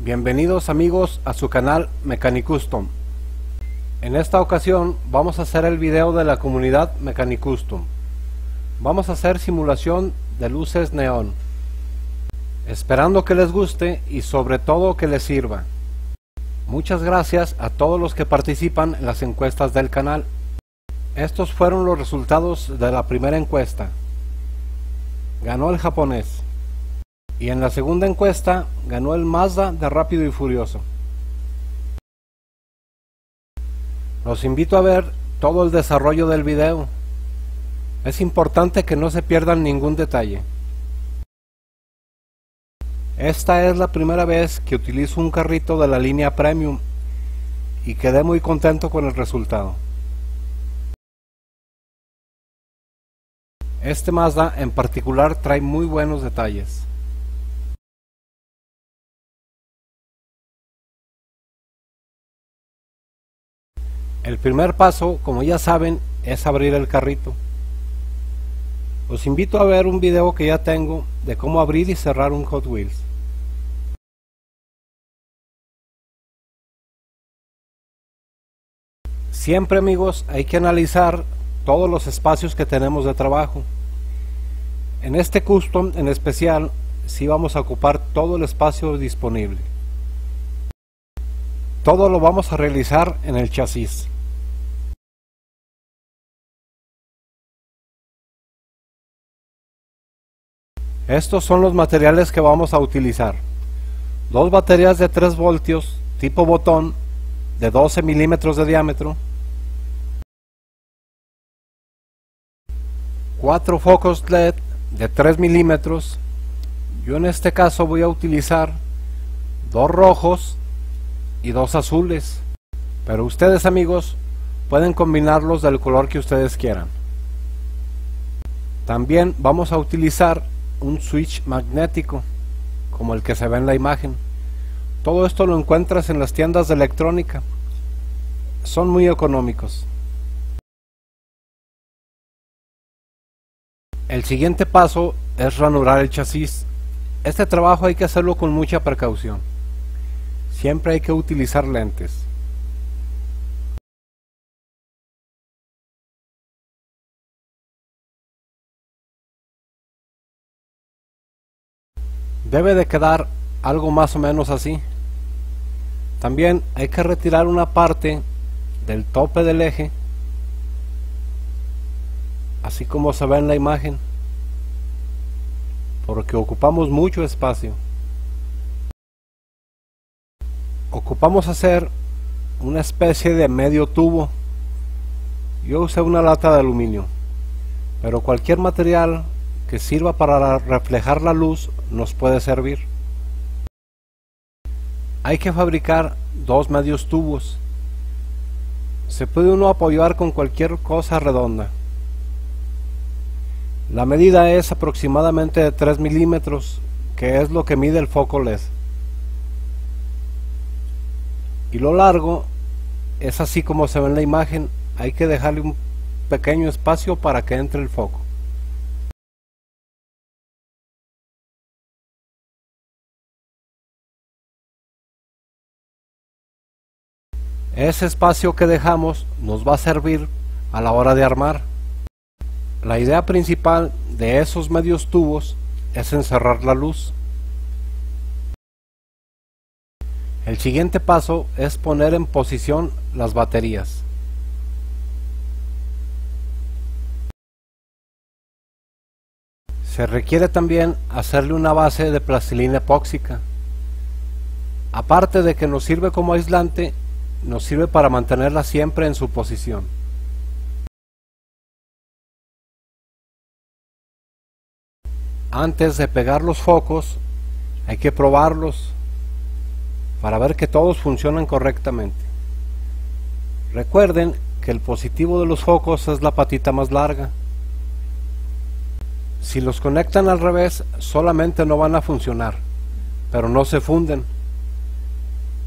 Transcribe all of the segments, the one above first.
Bienvenidos amigos a su canal Mecanicustom. En esta ocasión vamos a hacer el video de la comunidad Mecanicustom. Vamos a hacer simulación de luces neón, esperando que les guste y sobre todo que les sirva. Muchas gracias a todos los que participan en las encuestas del canal. Estos fueron los resultados de la primera encuesta. Ganó el japonés. Y en la segunda encuesta ganó el Mazda de Rápido y Furioso. Los invito a ver todo el desarrollo del video. Es importante que no se pierdan ningún detalle. Esta es la primera vez que utilizo un carrito de la línea Premium y quedé muy contento con el resultado. Este Mazda en particular trae muy buenos detalles. El primer paso, como ya saben, es abrir el carrito. Os invito a ver un video que ya tengo de cómo abrir y cerrar un Hot Wheels. Siempre, amigos, hay que analizar todos los espacios que tenemos de trabajo. En este custom en especial, sí vamos a ocupar todo el espacio disponible. Todo lo vamos a realizar en el chasis. Estos son los materiales que vamos a utilizar. Dos baterías de 3 voltios tipo botón de 12 milímetros de diámetro. 4 focos LED de 3 milímetros. Yo en este caso voy a utilizar 2 rojos y 2 azules, pero ustedes, amigos, pueden combinarlos del color que ustedes quieran. También vamos a utilizar un switch magnético como el que se ve en la imagen. Todo esto lo encuentras en las tiendas de electrónica, son muy económicos. El siguiente paso es ranurar el chasis. Este trabajo hay que hacerlo con mucha precaución. Siempre hay que utilizar lentes. Debe de quedar algo más o menos así. También hay que retirar una parte del tope del eje, así como se ve en la imagen, porque ocupamos mucho espacio. Ocupamos hacer una especie de medio tubo. Yo usé una lata de aluminio, pero cualquier material que sirva para reflejar la luz nos puede servir. Hay que fabricar 2 medios tubos. Se puede uno apoyar con cualquier cosa redonda. La medida es aproximadamente de 3 milímetros, que es lo que mide el foco LED. Y lo largo es así como se ve en la imagen. Hay que dejarle un pequeño espacio para que entre el foco. Ese espacio que dejamos nos va a servir a la hora de armar. La idea principal de esos medios tubos es encerrar la luz. El siguiente paso es poner en posición las baterías. Se requiere también hacerle una base de plastilina epóxica. Aparte de que nos sirve como aislante, nos sirve para mantenerla siempre en su posición. Antes de pegar los focos, hay que probarlos para ver que todos funcionan correctamente. Recuerden que el positivo de los focos es la patita más larga. Si los conectan al revés, solamente no van a funcionar, pero no se funden.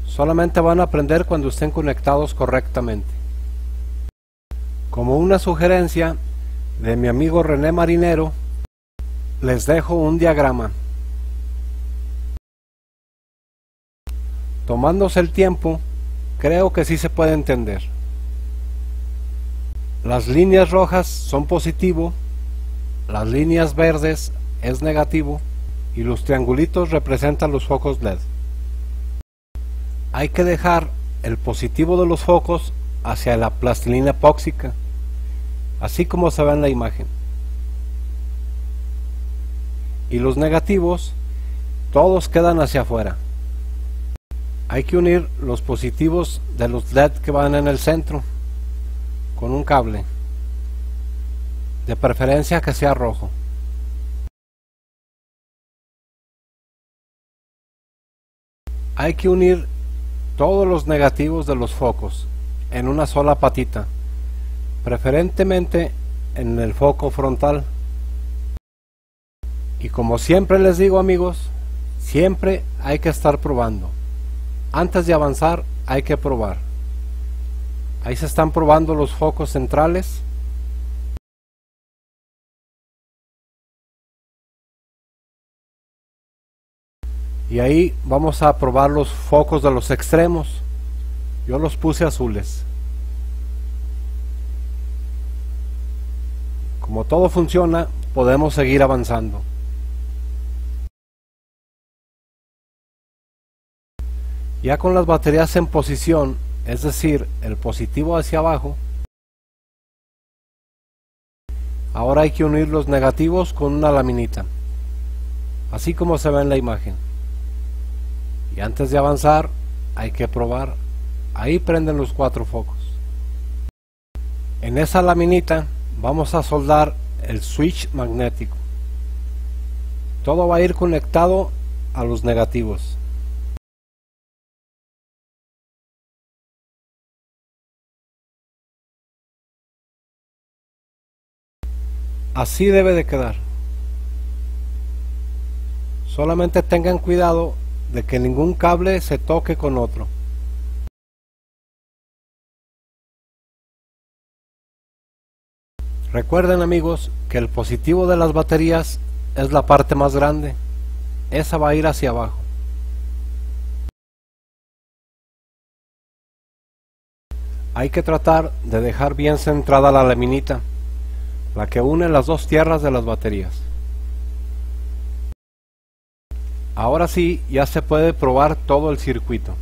Solamente van a prender cuando estén conectados correctamente. Como una sugerencia de mi amigo René Marinero, les dejo un diagrama. Tomándose el tiempo, creo que sí se puede entender. Las líneas rojas son positivo, las líneas verdes es negativo y los triangulitos representan los focos LED. Hay que dejar el positivo de los focos hacia la plastilina epóxica, así como se ve en la imagen. Y los negativos, todos quedan hacia afuera. Hay que unir los positivos de los LED que van en el centro con un cable, de preferencia que sea rojo. Hay que unir todos los negativos de los focos en una sola patita, preferentemente en el foco frontal. Y como siempre les digo, amigos, siempre hay que estar probando. Antes de avanzar hay que probar. Ahí se están probando los focos centrales. Y ahí vamos a probar los focos de los extremos. Yo los puse azules. Como todo funciona, podemos seguir avanzando. Ya con las baterías en posición, es decir, el positivo hacia abajo, ahora hay que unir los negativos con una laminita, así como se ve en la imagen. Y antes de avanzar, hay que probar. Ahí prenden los 4 focos. En esa laminita vamos a soldar el switch magnético. Todo va a ir conectado a los negativos. Así debe de quedar. Solamente tengan cuidado de que ningún cable se toque con otro. Recuerden, amigos, que el positivo de las baterías es la parte más grande. Esa va a ir hacia abajo. Hay que tratar de dejar bien centrada la laminita, la que une las dos tierras de las baterías. Ahora sí, ya se puede probar todo el circuito.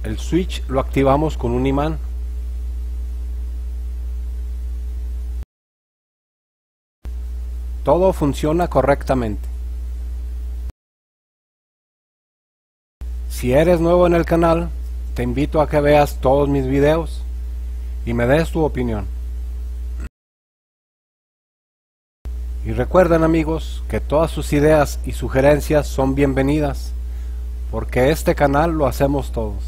El switch lo activamos con un imán. Todo funciona correctamente. Si eres nuevo en el canal, te invito a que veas todos mis videos y me des tu opinión. Y recuerden, amigos, que todas sus ideas y sugerencias son bienvenidas, porque este canal lo hacemos todos.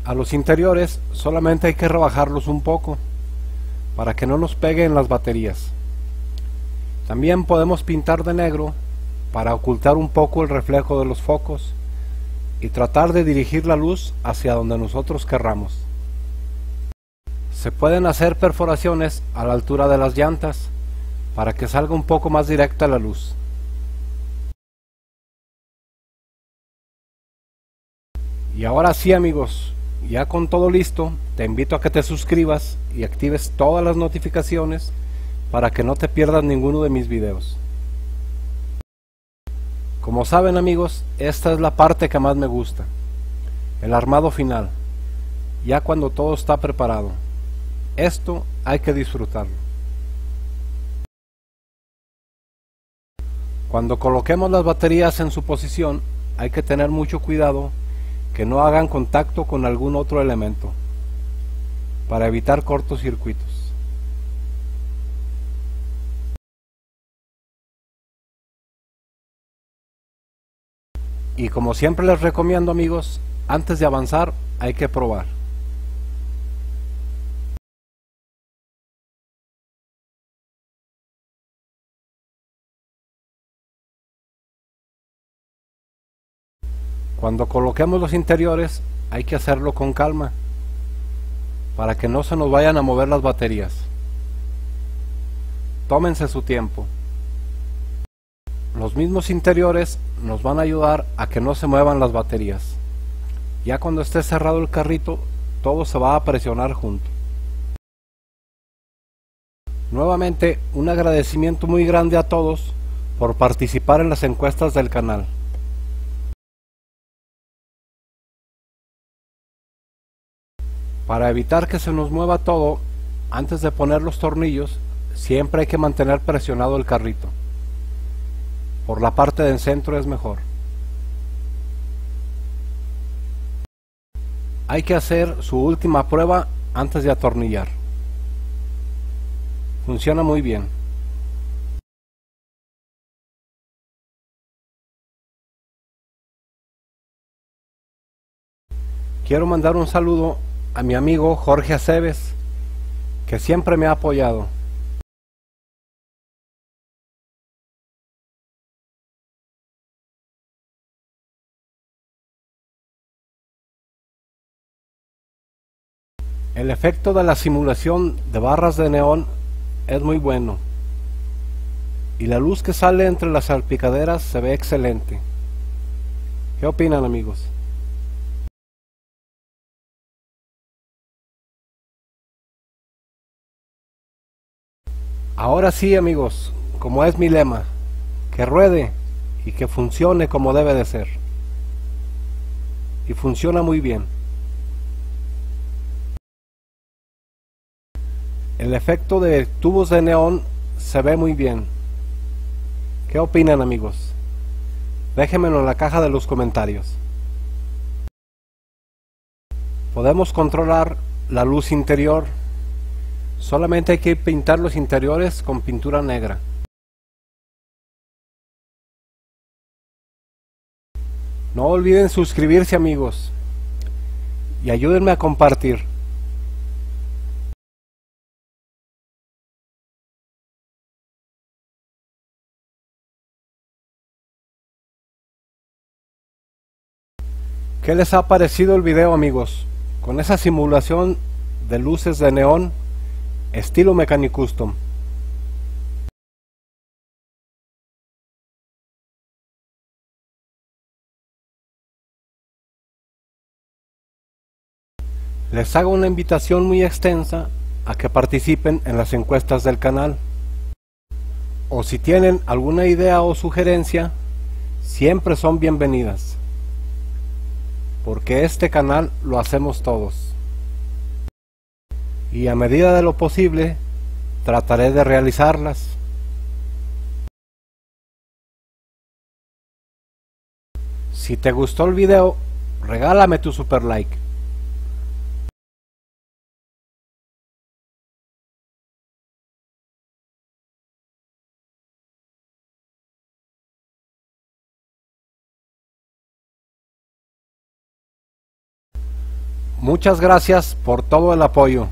A los interiores solamente hay que rebajarlos un poco, para que no nos pegue en las baterías. También podemos pintar de negro, para ocultar un poco el reflejo de los focos, y tratar de dirigir la luz hacia donde nosotros querramos. Se pueden hacer perforaciones a la altura de las llantas para que salga un poco más directa la luz. Y ahora sí, amigos, ya con todo listo, te invito a que te suscribas y actives todas las notificaciones para que no te pierdas ninguno de mis videos. Como saben, amigos, esta es la parte que más me gusta, el armado final, ya cuando todo está preparado. Esto hay que disfrutarlo. Cuando coloquemos las baterías en su posición, hay que tener mucho cuidado que no hagan contacto con algún otro elemento, para evitar cortocircuitos. Y como siempre les recomiendo, amigos, antes de avanzar hay que probar. Cuando coloquemos los interiores hay que hacerlo con calma, para que no se nos vayan a mover las baterías. tómense su tiempo. Los mismos interiores nos van a ayudar a que no se muevan las baterías. Ya cuando esté cerrado el carrito, todo se va a presionar junto. Nuevamente, un agradecimiento muy grande a todos por participar en las encuestas del canal. Para evitar que se nos mueva todo, antes de poner los tornillos, siempre hay que mantener presionado el carrito. Por la parte del centro es mejor. Hay que hacer su última prueba antes de atornillar. Funciona muy bien. Quiero mandar un saludo a mi amigo Jorge Aceves, que siempre me ha apoyado. El efecto de la simulación de barras de neón es muy bueno y la luz que sale entre las salpicaderas se ve excelente. ¿Qué opinan, amigos? Ahora sí, amigos, como es mi lema, que ruede y que funcione como debe de ser. Y funciona muy bien. El efecto de tubos de neón se ve muy bien. ¿Qué opinan, amigos? Déjenmelo en la caja de los comentarios. Podemos controlar la luz interior. Solamente hay que pintar los interiores con pintura negra. No olviden suscribirse, amigos, y ayúdenme a compartir. ¿Qué les ha parecido el video, amigos? Con esa simulación de luces de neón estilo Mecanicustom. Les hago una invitación muy extensa a que participen en las encuestas del canal. O si tienen alguna idea o sugerencia, siempre son bienvenidas, porque este canal lo hacemos todos. Y a medida de lo posible, trataré de realizarlas. Si te gustó el video, regálame tu super like. Muchas gracias por todo el apoyo.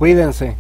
Cuídense.